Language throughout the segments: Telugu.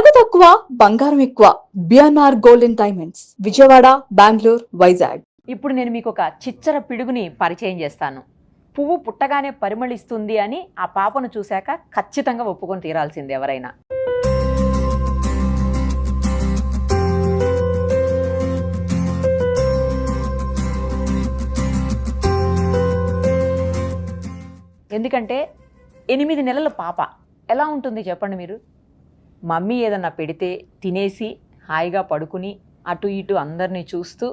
తరుగు తక్కువ బంగారం ఎక్కువ. BNR gold and diamonds, Vijayawada, Bengaluru, Vizag. ఇప్పుడు నేను మీకు ఒక చిచ్చర పిడుగుని పరిచయం చేస్తాను. పువ్వు పుట్టగానే పరిమళిస్తుంది అని ఆ పాపను చూశాక ఖచ్చితంగా ఒప్పుకొని తీరాల్సింది ఎవరైనా. ఎందుకంటే 8 నెలల పాప ఎలా ఉంటుంది చెప్పండి మీరు. మమ్మీ ఏదన్నా పెడితే తినేసి హాయిగా పడుకుని అటు ఇటు అందరినీ చూస్తూ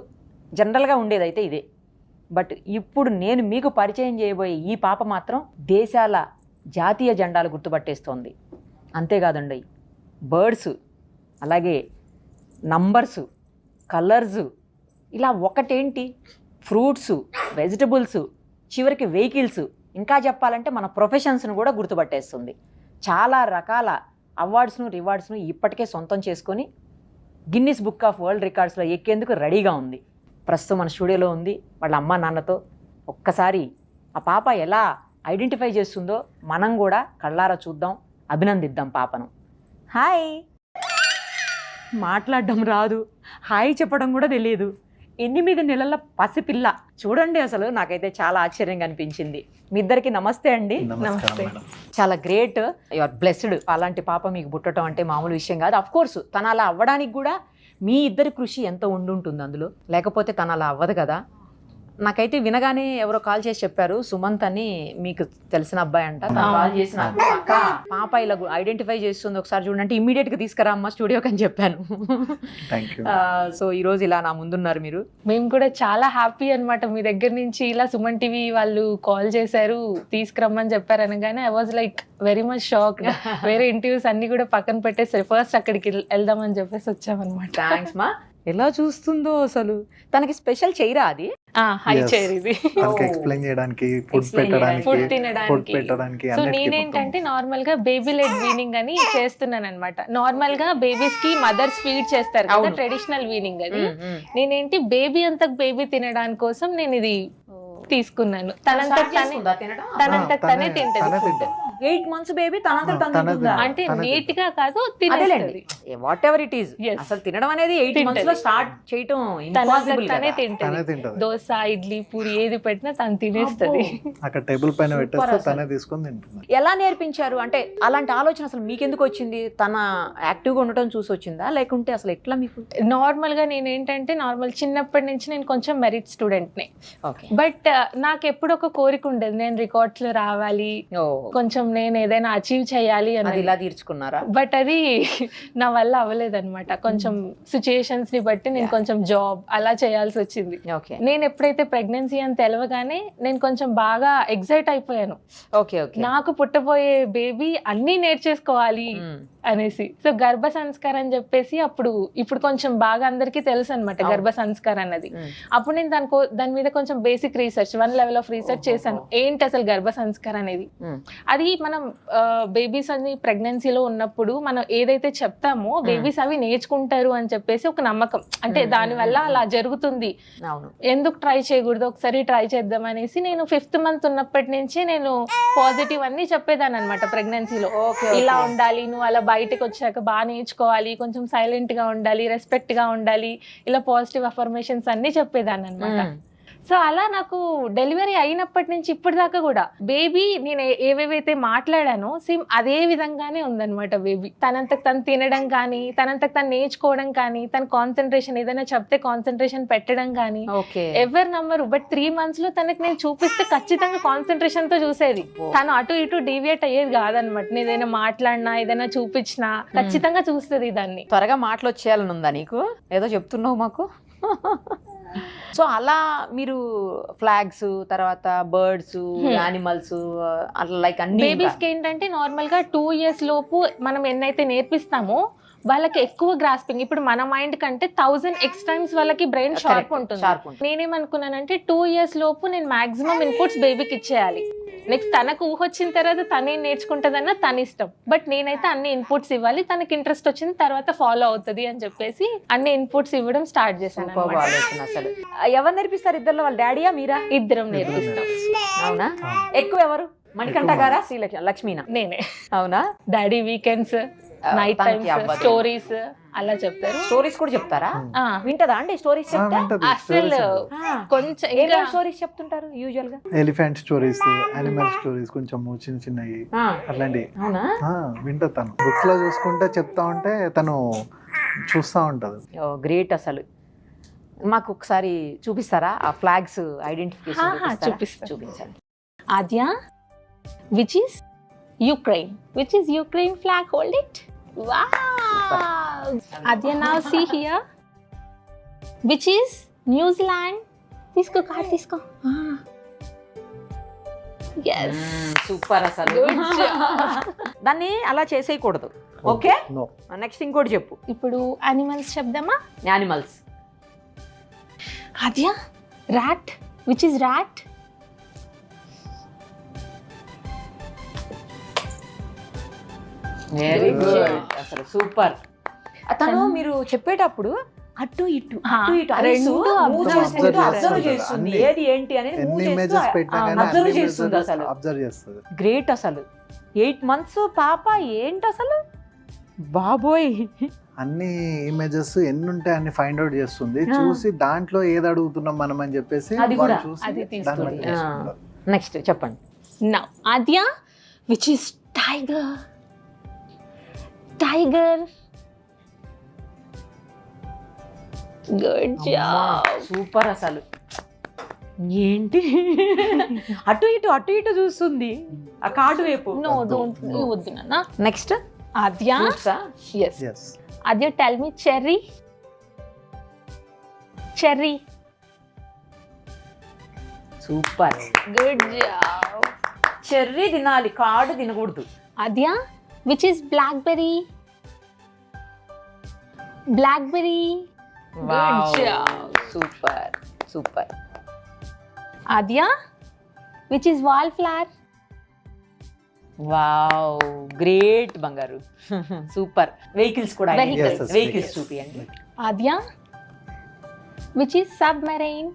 జనరల్గా ఉండేదైతే ఇదే. బట్ ఇప్పుడు నేను మీకు పరిచయం చేయబోయే ఈ పాప మాత్రం దేశాల జాతీయ జెండాలు గుర్తుపట్టేస్తోంది. అంతేకాదండి, బర్డ్స్, అలాగే నంబర్సు, కలర్సు, ఇలా ఒకటేంటి ఫ్రూట్సు, వెజిటబుల్స్, చివరికి వెహికల్స్, ఇంకా చెప్పాలంటే మన ప్రొఫెషన్స్ను కూడా గుర్తుపట్టేస్తుంది. చాలా రకాల అవార్డ్స్ను రివార్డ్స్ను ఇప్పటికే సొంతం చేసుకొని గిన్నిస్ బుక్ ఆఫ్ వరల్డ్ రికార్డ్స్లో ఎక్కేందుకు రెడీగా ఉంది. ప్రస్తుతం మన స్టూడియోలో ఉంది వాళ్ళ అమ్మ నాన్నతో. ఒక్కసారి ఆ పాప ఎలా ఐడెంటిఫై చేస్తుందో మనం కూడా కళ్ళారా చూద్దాం, అభినందిద్దాం పాపను. హాయ్. మాట్లాడడం రాదు, హాయ్ చెప్పడం కూడా తెలియదు. 8 నెలల పసిపిల్ల చూడండి. అసలు నాకైతే చాలా ఆశ్చర్యంగా అనిపించింది. మీ ఇద్దరికి నమస్తే అండి. నమస్తే. చాలా గ్రేట్, యు ఆర్ బ్లెస్డ్. అలాంటి పాప మీకు పుట్టడం అంటే మామూలు విషయం కాదు. అఫ్ కోర్స్ తను అలా అవ్వడానికి కూడా మీ ఇద్దరి కృషి ఎంత ఉండుంటుంది అందులో, లేకపోతే తను అలా అవ్వదు కదా. నాకైతే వినగానే ఎవరో కాల్ చేసి చెప్పారు, సుమంత్ అని మీకు తెలిసిన అబ్బాయి అంట. కాల్ చేసి నాకు అక్క పాప ఇలా ఐడెంటిఫై చేస్తుంది ఒకసారి చూడండి, ఇమ్మీడియట్ గా తీసుకురా అమ్మ స్టూడియోకి అని చెప్పాను. సో ఈ రోజు ఇలా నా ముందున్నారు మీరు. మేము కూడా చాలా హ్యాపీ అన్నమాట. మీ దగ్గర నుంచి ఇలా సుమన్ టీవీ వాళ్ళు కాల్ చేశారు, తీసుకురమ్మని చెప్పారు అనగానే I was like very much shock. వేరే ఇంటర్వ్యూస్ అన్ని కూడా పక్కన పెట్టేసరి ఫస్ట్ అక్కడికి వెళ్దామని చెప్పేసి వచ్చామన్నమాట. థ్యాంక్స్ మా. ఎలా చూస్తుందో అసలు. తనకి స్పెషల్ చేయరా అది? హై చైర్ ఇది ఎక్స్ప్లెయిన్ చేయడానికి, ఫుడ్ తినడానికి. సో నేనేంటంటే నార్మల్ గా బేబీ లెడ్ వీనింగ్ అని చేస్తున్నాను అనమాట. నార్మల్ గా బేబీస్ కి మదర్స్ ఫీడ్ చేస్తారు కదా, ట్రెడిషనల్ వీనింగ్ అది. నేనేంటి బేబీ అంతా బేబీ తినడానికి కోసం నేను ఇది తీసుకున్నాను. తనంతకు తనే తింటది. 8 months బేబీ తనంతట అంటే నీట్ గా కాదు, తినేది. What ever it is. అసలు తినడం అనేది 8 months లో స్టార్ట్ చేయటం ఇంపాసిబుల్. తనే తింటది. దోశ, ఇడ్లీ, పూరి ఏది పెట్టినా తను తినేస్తది. అక్కడ టేబుల్ పైన పెట్టేస్తే తనే తీసుకొని తింటుంది. ఎలా నేర్పించారు అంటే అలాంటి ఆలోచన అసలు మీకెందుకు వచ్చింది? తన యాక్టివ్ గా ఉండటం చూసి వచ్చిందా, లేకుంటే అసలు ఎట్లా మీకు? నార్మల్ గా నేనేంటంటే చిన్నప్పటి నుంచి నేను కొంచెం మెరిట్ స్టూడెంట్ నే. బట్ నాకు ఎప్పుడు ఒక కోరిక ఉండేది, నేను రికార్డ్స్ లో రావాలి, కొంచెం నేను ఏదైనా అచీవ్ చేయాలి అని. ఇలా తీర్చుకున్నారా? బట్ అది నా వల్ల అవ్వలేదన్నమాట. కొంచెం సిచ్యుయేషన్స్ ని బట్టి నేను కొంచెం జాబ్ అలా చేయాల్సి వచ్చింది. నేను ఎప్పుడైతే ప్రెగ్నెన్సీ అని తెలవగానే నేను కొంచెం బాగా ఎక్సైట్ అయిపోయాను. నాకు పుట్టబోయే బేబీ అన్ని నేర్చేసుకోవాలి అనేసి. సో గర్భ సంస్కారం అని చెప్పేసి ఇప్పుడు కొంచెం బాగా అందరికీ తెలుసు అనమాట గర్భ సంస్కారం అన్నది. అప్పుడు నేను దాని మీద కొంచెం basic research, 1 level of research చేశాను. ఏంటి అసలు గర్భ సంస్కారం అనేది? అది మనం బేబీస్ అని ప్రెగ్నెన్సీలో ఉన్నప్పుడు మనం ఏదైతే చెప్తామో బేబీస్ అవి నేర్చుకుంటారు అని చెప్పేసి ఒక నమ్మకం. అంటే దాని వల్ల అలా జరుగుతుంది, ఎందుకు ట్రై చేయకూడదు, ఒకసారి ట్రై చేద్దాం అనేసి నేను 5th month ఉన్నప్పటి నుంచి నేను పాజిటివ్ అన్ని చెప్పేదాన్ని అనమాట ప్రెగ్నెన్సీలో. ఇలా ఉండాలి, నువ్వు అలా బయటకు వచ్చాక బాగా నేర్చుకోవాలి, కొంచెం సైలెంట్ గా ఉండాలి, రెస్పెక్ట్ గా ఉండాలి, ఇలా పాజిటివ్ అఫర్మేషన్స్ అన్ని చెప్పేదాన్ని అనమాట. సో అలా నాకు డెలివరీ అయినప్పటి నుంచి ఇప్పటిదాకా కూడా బేబీ నేను ఏవేవైతే మాట్లాడానో సేమ్ అదే విధంగానే ఉందన్నమాట. బేబీ తనంతకు తను తినడం కానీ, తనంతకు తను నేర్చుకోవడం కానీ, తన కాన్సన్ట్రేషన్ ఏదైనా చెప్తే కాన్సన్ట్రేషన్ పెట్టడం కానీ ఎవరు నమ్మరు. బట్ 3 months లో తనకి నేను చూపిస్తే ఖచ్చితంగా కాన్సన్ట్రేషన్ తో చూసేది. తను అటు ఇటు డీవియేట్ అయ్యేది కాదనమాట. నేను ఏదైనా మాట్లాడినా, ఏదైనా చూపించినా ఖచ్చితంగా చూస్తుంది దాన్ని. త్వరగా మాటలు వచ్చేయాలని ఉందా నీకు? ఏదో చెప్తున్నావు మాకు. సో అలా మీరు ఫ్లాగ్స్, తర్వాత బర్డ్స్, యానిమల్స్, అట్లా లైక్ అన్ని బేబీస్ కి ఏంటంటే నార్మల్ గా 2 years లోపు మనం ఎన్నైతే నేర్పిస్తామో వాళ్ళకి ఎక్కువ గ్రాస్పింగ్. ఇప్పుడు మన మైండ్ కంటే 1000x times వాళ్ళకి బ్రెయిన్ షార్ప్ ఉంటుంది. నేనేమనుకున్నానంటే 2 years లోపు నేను మాక్సిమం ఇన్పుట్స్ బేబీకి ఇచ్చేయాలి. నెక్స్ట్ తనకు ఊహ వచ్చిన తర్వాత తనే నేర్చుకుంటదన్న తన ఇష్టం. బట్ నేనైతే అన్ని ఇన్పుట్స్ ఇవ్వాలి, తనకి ఇంట్రెస్ట్ వచ్చిన తర్వాత ఫాలో అవుతుంది అని చెప్పేసి అన్ని ఇన్పుట్స్ ఇవ్వడం స్టార్ట్ చేశాను. అసలు ఎవరు నేర్పిస్తారు? ఇద్దరు వాళ్ళ డాడీయా మీరా? ఇద్దరం నేర్పిస్తాం. అవునా? ఎక్కువ ఎవరు? మణికంఠ గారా, శ్రీలక్ష్మీనా? నేనే. అవునా? Daddy weekends night times stories అలా చెప్తారు. స్టోరీస్ కూడా చెప్తారా? ఆ, వింటదా అండి స్టోరీస్ చెప్తే? అసలు కొంచెం ఏమేమి స్టోరీస్ చెప్తుంటారు యూజువల్ గా? ఎలిఫెంట్ స్టోరీస్, యానిమల్ స్టోరీస్, కొంచెం చిన్న చిన్నవి అట్లాంటి అవునా? వింటా. తను బుక్స్ లో చూసుకుంటే చెప్తా ఉంటే తను చూస్తా ఉంటది. గ్రేట్ అసలు. మాకు ఒకసారి చూపిస్తారా ఆ ఫ్లాగ్స్ ఐడెంటిఫికేషన్? చూపించండి. ఆద్య, which is Ukraine? Which is Ukraine flag? Hold it. Wow. Adya, now see here. Which is New Zealand? తీసుకో కార్డ్ తీసుకో. Yes. సూపర్ అసలు. Good job. దాన్ని అలా చేసేయకూడదు. Okay, no. నెక్స్ట్ ఇంకోటి చెప్పు. ఇప్పుడు animals చెప్దామా? Animals. Adya, rat. Which is rat? Very Good good job. అసలు సూపర్. అతను మీరు చెప్పేటప్పుడు అటు ఇటు అటు ఇటు రెండు అబ్జర్వ్ చేస్తుంది, అన్ని. ఏది ఏంటి అనేది ఎన్ని ఇమేజెస్ పెట్టినా కానీ అబ్జర్వ్ చేస్తుంది అసలు. అబ్జర్వ్ చేస్తుంది. గ్రేట్ అసలు. 8 months పాప ఏంటి అసలు బాబోయ్. అన్ని ఇమేజెస్ ఎన్ని ఉంటే అన్ని ఫైండ్ అవుట్ చేస్తుంది. చూసి దాంట్లో ఏది అడుగుతున్నాం మనం అని చెప్పేసి అది కూడా, వాళ్ళు చూసి అది దాన్ని తీసుకుంది. బట్టి చేసుకుంటారు. నెక్స్ట్ చెప్పండి. Now, Adya, which is tiger. Tiger. Good job. Super అసలు. ఏంటి అటు ఇటు చూస్తుంది ఆ కార్డు వైపు. No, don't. You వద్దు నాన్న. Next Adya. Yes. Yes. Adya, tell me cherry. Cherry. Super. Good job. Cherry తినాలి, కార్డు తినకూడదు. Adya, which is blackberry. Blackberry. Good job. Super super. Adya, which is wallflower. Wow, great బంగారు. సూపర్. వెహికల్స్ కూడా Vehicles. Yes, vehicles yes. చూపియండి. Adya, which is submarine.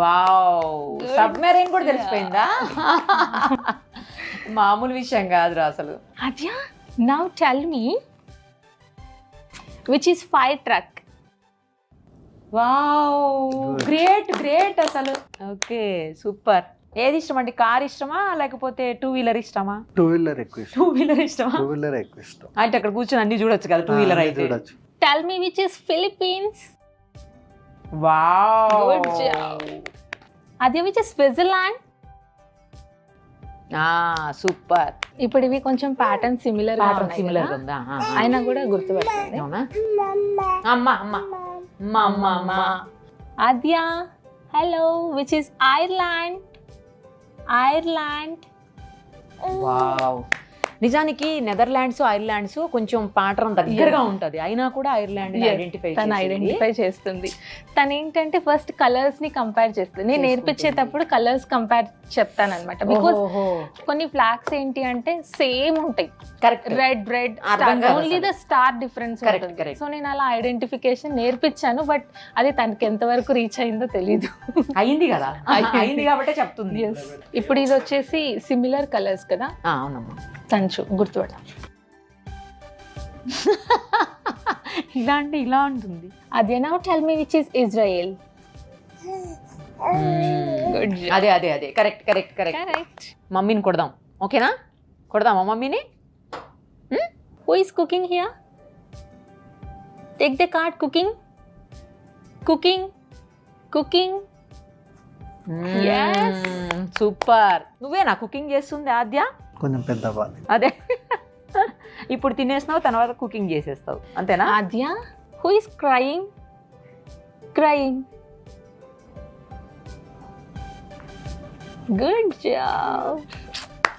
Wow, Good. Submarine కూడా తెలిసిపోయిందా? మామూలు విషయం కాదురా అసలు. Adya, now tell me, which is fire truck. Wow, Good. Great అసలు. Okay super. ఏది ఇష్టం అండి? కార్ ఇష్టమా లేకపోతే 2-wheeler ఇష్టమా? 2-wheeler ఎక్కువ ఇష్టం. 2-wheeler ఇష్టమా? 2-wheeler ఎక్కువ ఇష్టం. అంటే అక్కడ కూర్చొని అన్ని చూడొచ్చు కదా 2-wheeler అన్ని అయితే. చూడొచ్చు. Tell me, which is Philippines. Wow, Good job. Adya, which is Switzerland. Super. ఇప్పుడు ఇవి కొంచెం ప్యాటర్న్ సిమిలర్ గా ప్యాటర్న్ ఉన్నాయి సిమిలర్ కదా. ఉందా? అయినా కూడా గుర్తుపెట్టండి. అవునా? అమ్మ. Adya, hello, which is Ireland. Ireland. Wow. నిజానికి నెదర్లాండ్స్ ఐర్లాండ్స్ కొంచెం ప్యాటర్న్ దగ్గరగా ఉంటది, అయినా కూడా ఐర్లాండ్ తను ఐడెంటిఫై చేస్తుంది. తను ఏంటంటే ఫస్ట్ కలర్స్ ని కంపేర్ చేస్తుంది. నేను నేర్పించేటప్పుడు కలర్స్ కంపేర్ చెప్తాను అనమాట. బికాస్ కొన్ని ఫ్లాగ్స్ ఏంటి అంటే సేమ్ ఉంటాయి. కరెక్ట్. రెడ్ అర్థం కాదు only the star difference Correct, ఉంటుంది. correct. సో నేను అలా ఐడెంటిఫికేషన్ నేర్పించాను. బట్ అది తనకి ఎంతవరకు రీచ్ అయిందో తెలీదు. అయింది కదా, అయింది కాబట్టి చెప్తుంది. ఇప్పుడు ఇది వచ్చేసి సిమిలర్ కలర్స్ కదా. అవునమ్మా. తను గుర్తుపడ. ఇలా అంటే ఇలా ఉంటుంది. అదే now tell me which is Israel. Good అదే కరెక్ట్. మమ్మీని కొడదాం, ఓకేనా? కొడదామా మమ్మీని? Who is cooking here? Take the card. Cooking. Yes. Super. నువ్వేనా కుకింగ్ చేస్తుంది ఆద్య? కొంచెం పెద్ద అవ్వాలి. అదే. ఇప్పుడు తినేసినావు, తర్వాత కుకింగ్ చేసేస్తావు, అంతేనా? Adya, who is crying? Good job.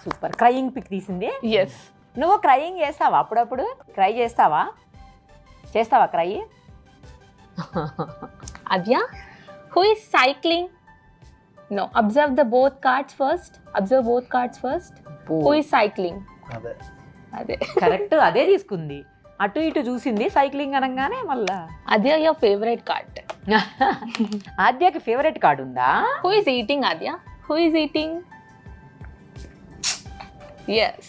Super. Crying pic తీసింది. Yes. నువ్వు క్రయింగ్ చేస్తావా? అప్పుడప్పుడు క్రై చేస్తావా cry? Adya, who is cycling? No, observe the both cards first. Who is cycling? అదే అదే కరెక్ట్, అదే తీసుకుంది. అటు ఇటు చూసింది సైక్లింగ్ అనగానే మళ్ళా. Adya, your favorite card. ఆద్యకి ఫేవరెట్ కార్డ్ ఉందా? Who is eating, Adya? Who is eating? Yes.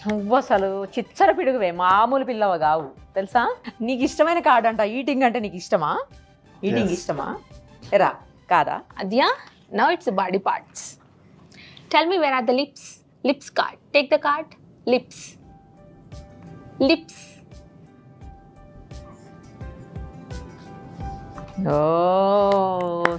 నువ్వు అసలు చిచ్చర పిడుగువే, మామూలు పిల్లవ కావు తెలుసా. నీకు ఇష్టమైన కార్డ్ అంట. ఈటింగ్ అంటే నీకు ఇష్టమా? Eating Yes. ఇష్టమా? ఎరా కాదా? Adya, now it's the body parts. Tell me, where are the lips? Lips card. Take the card. Lips. Lips. ఓ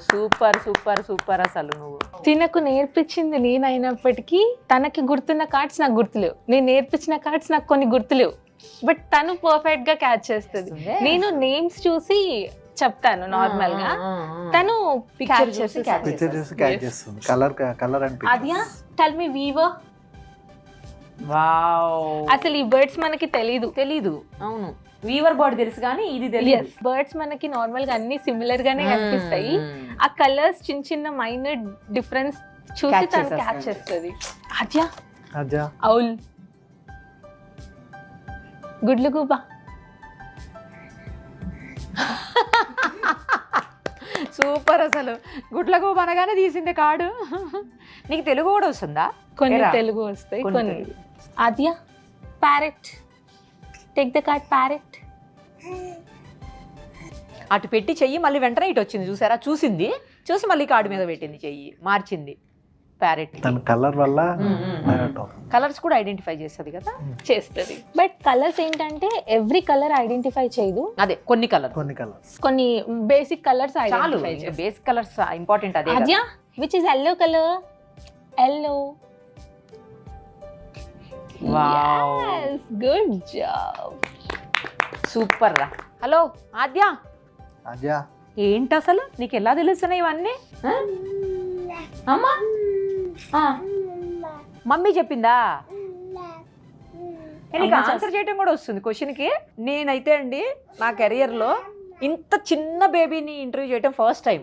సూపర్ సూపర్ సూపర్. అసలు నువ్వు తినకు నేర్పించింది నేను అయినప్పటికీ తనకి గుర్తున్న కార్డ్స్ నాకు గుర్తులేవు, నేను నేర్పించిన కార్డ్స్ నాకు కొన్ని గుర్తులేవు, బట్ తను పర్ఫెక్ట్ గా క్యాచ్ చేస్తుంది. నేను నేమ్స్ చూసి చెప్తాను నార్మల్ గా, తను పిక్చర్ catch చూసి చేసి catch పిక్చర్ చూసి క్యాచ్ చేస్తుంది. Colour and Adya, tell me weaver. Wow, అసలు ఈ బర్డ్స్ మనకి తెలీదు. తెలీదు. అవును, వీవర్ బర్డ్ తెలుసు కానీ ఇది తెలియదు. బర్డ్స్ మనకి నార్మల్ గా అన్ని సిమిలర్ గానే కనిపిస్తాయి. ఆ కలర్స్ చిన్న చిన్న మైనర్ డిఫరెన్స్ చూసి Catch తను చేసేస్తుంది. క్యాచ్ చేస్తుంది. అద్యా, అజ్జా అవుల్, గుడ్లు గుబా. సూపర్. అసలు గుడ్లకు అనగానే తీసింది కార్డు. నీకు తెలుగు కూడా వస్తుందా? కొన్ని ఎరా? తెలుగు వస్తాయి, కొన్ని కొన్ని. Aadya, parrot. Take the card parrot. అటు పెట్టి చెయ్యి మళ్ళీ వెంటనే ఇటు వచ్చింది చూసారా. చూసింది, చూసి మళ్ళీ కార్డు మీద పెట్టింది చెయ్యి, మార్చింది. ప్యారెట్ తన కలర్ వల్ల కలర్స్ కూడా ఐడెంటిఫై చేస్తుంది కదా. చేస్తుంది. బట్ కలర్స్ ఏంటంటే ఎవ్రీ కలర్ ఐడెంటిఫై చేయదు, అదే కొన్ని కలర్, కొన్ని కలర్స్ కొన్ని బేసిక్ కలర్స్ చాలు. ఐడెంటిఫై చేస్తుంది. Basic colours important. అదే Adya, which is yellow colour? Yellow. Good job. Super రా. హలో ఆద్య, అజ్జా ఏంటి అసలు నీకు ఎలా తెలుస్తున్నాయి ఇవన్నీ? ఆ? అమ్మా, ఆ. మమ్మీ చెప్పిందా? నీకు ఆన్సర్ చేయటం కూడా వస్తుంది క్వశ్చన్కి. నేనైతే అండి నా కెరియర్లో ఇంత చిన్న బేబీని ఇంటర్వ్యూ చేయటం ఫస్ట్ టైం.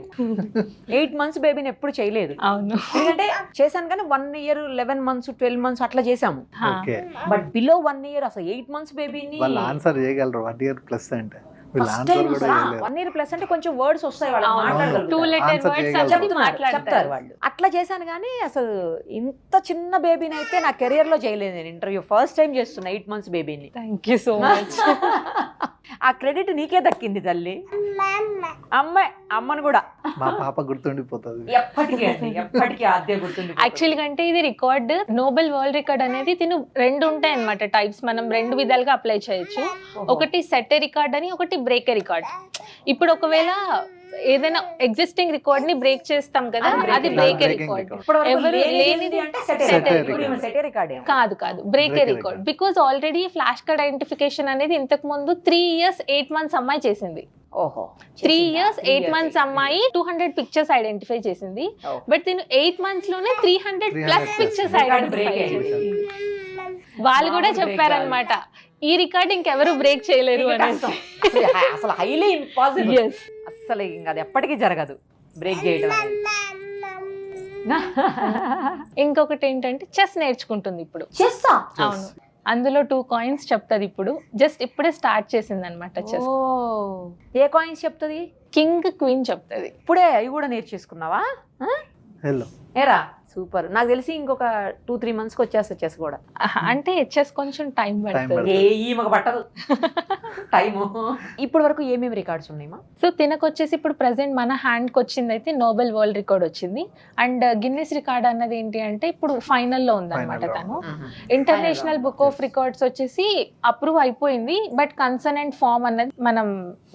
8 months బేబీని ఎప్పుడు చేయలేదు. అవును. ఎందుకంటే చేశాను కానీ 1 year 11 months 12 months అట్లా చేసాము. ఓకే, బట్ బిలో 1 year అసలు 8 months బేబీని వాళ్ళు ఆన్సర్ చేయగలరు 1 year ప్లస్ అంటే. వీళ్ళు ఆన్సర్ కూడా చేయలేరు. 1 year ప్లస్ అంటే కొంచెం వర్డ్స్ వస్తాయి వాళ్ళకి, అవును. మాట్లాడగలుగుతారు. 2 letter Answer words చేయగలరు. అనేది మాట్లాడతారు చెప్తారు వాళ్ళు. అట్లా చేశాను కానీ అసలు ఇంత చిన్న బేబీని అయితే నా కెరియర్ లో చేయలేదు నేను ఇంటర్వ్యూ. ఫస్ట్ టైం చేస్తున్నా 8 months బేబీని. Thank you so much. ఆ క్రెడిట్ నీకే దక్కింది తల్లి. అమ్మని కూడా మా పాప గుర్తుండిపోతుంది. ఎప్పటికీ అండి, ఎప్పటికీ ఆద్య గుర్తుంది. యాక్చువల్గా అంటే ఇది రికార్డ్, నోబెల్ వరల్డ్ రికార్డ్ అనేది తిను 2 ఉంటాయి అన్నమాట టైప్స్. మనం 2 విధాలుగా అప్లై చేయొచ్చు. ఒకటి సెట్ రికార్డ్ అని, ఒకటి బ్రేక్ రికార్డ్. ఇప్పుడు ఒకవేళ ఏదైనా ఎగ్జిస్టింగ్ రికార్డ్ ని బ్రేక్ చేస్తాం కదా, అది బ్రేక్ రికార్డ్. ఎవరు లేనిది అంటే కాదు, కాదు break record. Because already flash card identification అనేది ఇంతకు ముందు 3 years 8 months అమ్మాయి చేసింది. ఓహో, 3 years 8 months అమ్మాయి 200 పిక్చర్స్ ఐడెంటిఫై చేసింది. బట్ నేను 8 months లోనే 300+ పిక్చర్స్ ఐడెంటిఫై చేసింది. వాళ్ళు కూడా చెప్పారనమాట, ఈ రికార్డ్ ఇంకెవరు బ్రేక్ చేయలేరు అని. అసలు హైలీ ఇంపాసిబుల్. అసలు ఇంకా అది ఎప్పటికీ జరగదు బ్రేక్ చేయడం. ఇంకొకటి ఏంటంటే చెస్ నేర్చుకుంటుంది ఇప్పుడు. చేస్తా. అవును, అందులో 2 coins చెప్తుంది ఇప్పుడు. జస్ట్ ఇప్పుడే స్టార్ట్ చేసింది అనమాట చెస్. ఏ కాయిన్స్ చెప్తుంది? కింగ్ క్వీన్ చెప్తుంది. ఇప్పుడే అవి కూడా నేర్చేసుకున్నావా? హలో ఏరా సూపర్. నాకు తెలిసి ఇంకొక 2-3 months వచ్చేస్తా చెస్ కూడా. అంటే చెస్ కొంచెం టైం పడుతుంది. ఈమెకు పట్టదు టైము. ఇప్పుడు వరకు ఏమేమి రికార్డ్స్ ఉన్నాయమ్మా? సో తినకొచ్చేసి ఇప్పుడు ప్రెసెంట్ మన హ్యాండ్కి వచ్చింది అయితే నోబెల్ వరల్డ్ రికార్డ్ వచ్చింది. అండ్ గిన్నిస్ రికార్డ్ అన్నది ఏంటి అంటే ఇప్పుడు ఫైనల్లో ఉందన్నమాట. తను ఇంటర్నేషనల్ బుక్ ఆఫ్ రికార్డ్స్ వచ్చేసి అప్రూవ్ అయిపోయింది. బట్ కన్సోనెంట్ ఫామ్ అన్నది మనం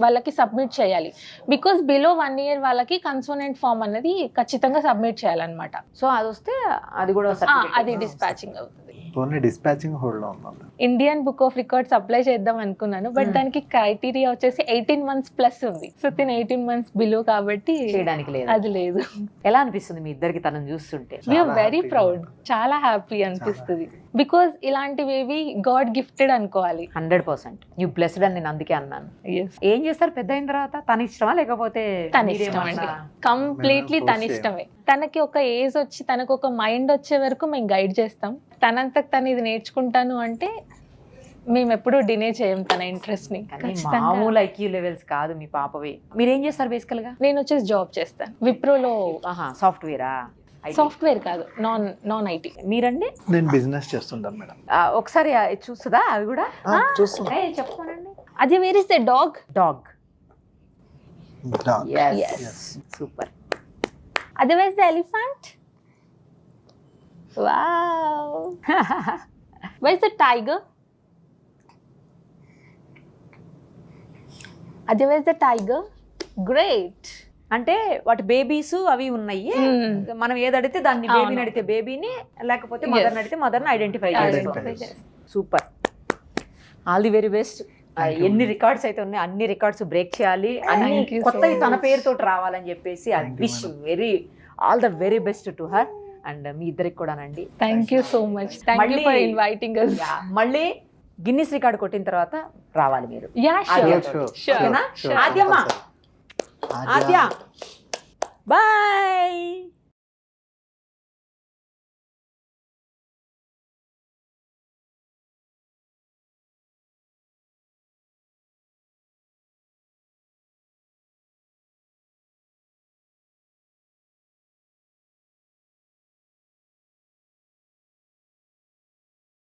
వాళ్ళకి సబ్మిట్ చేయాలి. బికాస్ బిలో 1 year వాళ్ళకి కన్సోనెంట్ ఫామ్ అన్నది ఖచ్చితంగా సబ్మిట్ చేయాలన్నమాట. సో అది వస్తే అది కూడా అది డిస్పాచింగ్ అవుతుంది. ఓన్లీ డిస్పాచింగ్ హోల్డ్ లో ఉంది. Indian book of records apply చేద్దాం అనుకున్నాను. బట్ దానికి క్రైటీరియా వచ్చేసి 18 months ప్లస్ ఉంది. సో తిన 18 months బిలో కాబట్టి చేయడానికి లేదు. అది లేదు. ఎలా అనిపిస్తుంది మీ ఇద్దరికి తనని చూస్తుంటే? We are very proud. చాలా హ్యాపీ అనిపిస్తుంది. బికాస్ ఇలాంటివి గాడ్ గిఫ్టెడ్ అనుకోవాలి. 100% యూ బ్లెస్డ్ అని నేను అందుకే అన్నాను. ఏం చేస్తారు పెద్ద అయిన తర్వాత? తన ఇష్టమా లేకపోతే తన ఇష్టం అండి, కంప్లీట్లీ తన ఇష్టమే. తనకి ఒక ఏజ్ వచ్చి తనకు ఒక మైండ్ వచ్చే వరకు మేము గైడ్ చేస్తాం. తనంతకు తను ఇది నేర్చుకుంటాను అంటే మేము ఎప్పుడూ డినే చేయం తన ఇంట్రెస్ట్ ని. మామూలు ఐక్యూ లెవెల్స్ కాదు మీ పాపవి. మీరు ఏం చేస్తారు బేసికల్ గా? నేను వచ్చేసి జాబ్ చేస్తాను విప్రోలో. సాఫ్ట్వేరా? సాఫ్ట్వేర్ కాదు, నాన్ ఐటీ. మీరండి? నేను బిజినెస్ చేస్తుంటాను మేడం. ఒకసారి చూస్తుందా అవి కూడా? చూస్తున్నా. చెప్పుకోనండి. అది where is the dog? Dog. Yes. Super. అది where is the elephant? Wow. Where is the tiger? అది where is the tiger? Great. అంటే వాటి బేబీస్ అవి ఉన్నాయి. మనం ఏది అడిగితే దాన్ని, బేబీని అడిగితే బేబీని, లేకపోతే మదర్ని అడిగితే మదర్ని ఐడెంటిఫై చేసుకోవాలి. Super. All the very best. ఎన్ని రికార్డ్స్ అయితే ఉన్నాయి అన్ని రికార్డ్స్ బ్రేక్ చేయాలి, అన్ని కొత్తవి తన పేరుతో రావాలని చెప్పేసి I wish all the very best to her and మీ ఇద్దరికి కూడానండి. Thank you so much. Thank you for inviting us. మళ్ళీ గిన్నిస్ రికార్డ్ కొట్టిన తర్వాత రావాలి మీరు. Yeah sure. ఆద్యమ్మ, ఆద్య బాయ్.